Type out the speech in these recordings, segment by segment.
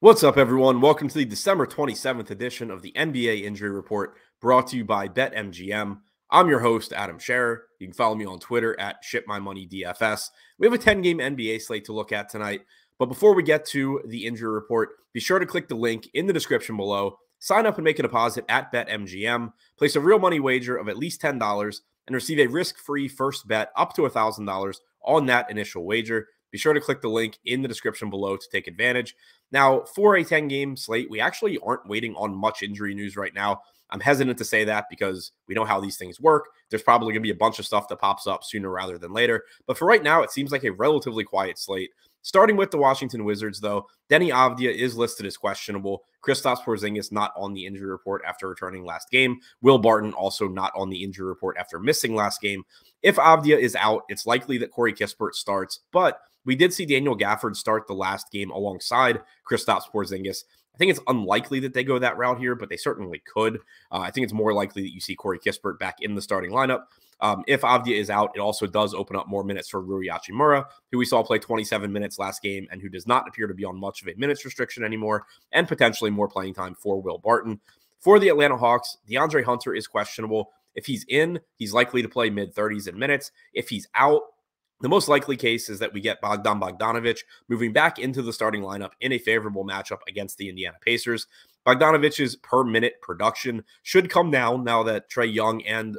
What's up, everyone? Welcome to the December 27th edition of the NBA Injury Report, brought to you by BetMGM. I'm your host, Adam Scherer. You can follow me on Twitter at ShipMyMoneyDFS. We have a 10-game NBA slate to look at tonight. But before we get to the injury report, be sure to click the link in the description below. Sign up and make a deposit at BetMGM. Place a real money wager of at least $10 and receive a risk-free first bet up to $1,000 on that initial wager. Be sure to click the link in the description below to take advantage. Now, for a 10-game slate, we actually aren't waiting on much injury news right now. I'm hesitant to say that because we know how these things work. There's probably going to be a bunch of stuff that pops up sooner rather than later. But for right now, it seems like a relatively quiet slate. Starting with the Washington Wizards, though, Deni Avdija is listed as questionable. Kristaps Porzingis not on the injury report after returning last game. Will Barton also not on the injury report after missing last game. If Avdija is out, it's likely that Corey Kispert starts, but we did see Daniel Gafford start the last game alongside Kristaps Porzingis. I think it's unlikely that they go that route here, but they certainly could. I think it's more likely that you see Corey Kispert back in the starting lineup. If Avdija is out, it also does open up more minutes for Rui Hachimura, who we saw play 27 minutes last game and who does not appear to be on much of a minutes restriction anymore, and potentially more playing time for Will Barton. For the Atlanta Hawks, DeAndre Hunter is questionable. If he's in, he's likely to play mid-30s in minutes. If he's out, the most likely case is that we get Bogdan Bogdanovic moving back into the starting lineup in a favorable matchup against the Indiana Pacers. Bogdanovic's per-minute production should come down now that Trae Young and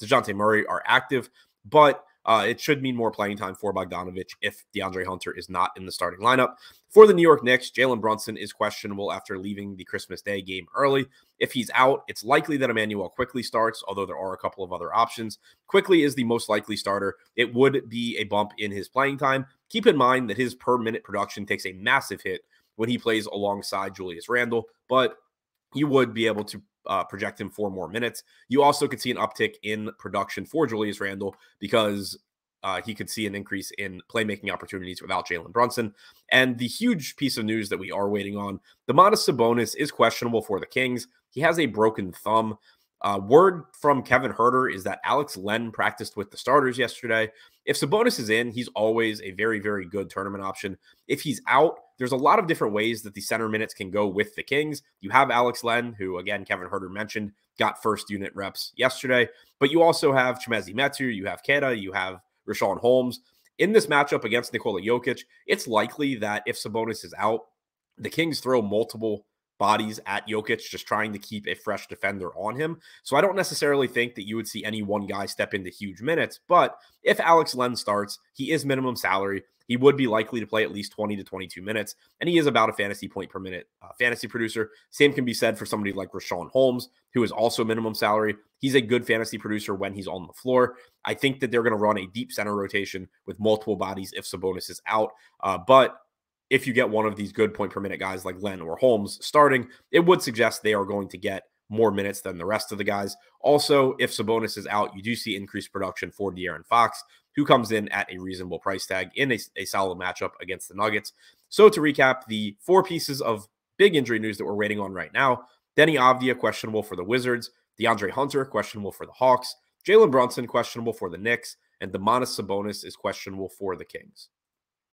DeJounte Murray are active, but it should mean more playing time for Bogdanovic if DeAndre Hunter is not in the starting lineup. For the New York Knicks, Jalen Brunson is questionable after leaving the Christmas Day game early. If he's out, it's likely that Emmanuel Quickley starts, although there are a couple of other options. Quickley is the most likely starter. It would be a bump in his playing time. Keep in mind that his per-minute production takes a massive hit when he plays alongside Julius Randle, but you would be able to project him for more minutes. You also could see an uptick in production for Julius Randle because he could see an increase in playmaking opportunities without Jalen Brunson. And the huge piece of news that we are waiting on, Domantas Sabonis is questionable for the Kings. He has a broken thumb. Word from Kevin Huerter is that Alex Len practiced with the starters yesterday. If Sabonis is in, he's always a very, very good tournament option. If he's out, there's a lot of different ways that the center minutes can go with the Kings. You have Alex Len, who, again, Kevin Huerter mentioned, got first unit reps yesterday. But you also have Chimezie Metu, you have Queta, you have Richaun Holmes. In this matchup against Nikola Jokic, it's likely that if Sabonis is out, the Kings throw multiple bodies at Jokic, just trying to keep a fresh defender on him. So I don't necessarily think that you would see any one guy step into huge minutes, but if Alex Len starts, he is minimum salary. He would be likely to play at least 20 to 22 minutes, and he is about a fantasy point per minute fantasy producer. Same can be said for somebody like Richaun Holmes, who is also minimum salary. He's a good fantasy producer when he's on the floor. I think that they're going to run a deep center rotation with multiple bodies if Sabonis is out, but if you get one of these good point per minute guys like Len or Holmes starting, it would suggest they are going to get more minutes than the rest of the guys. Also, if Sabonis is out, you do see increased production for De'Aaron Fox, who comes in at a reasonable price tag in a solid matchup against the Nuggets. So to recap, the four pieces of big injury news that we're waiting on right now: Deni Avdija questionable for the Wizards, DeAndre Hunter questionable for the Hawks, Jalen Brunson questionable for the Knicks, and Domantas Sabonis is questionable for the Kings.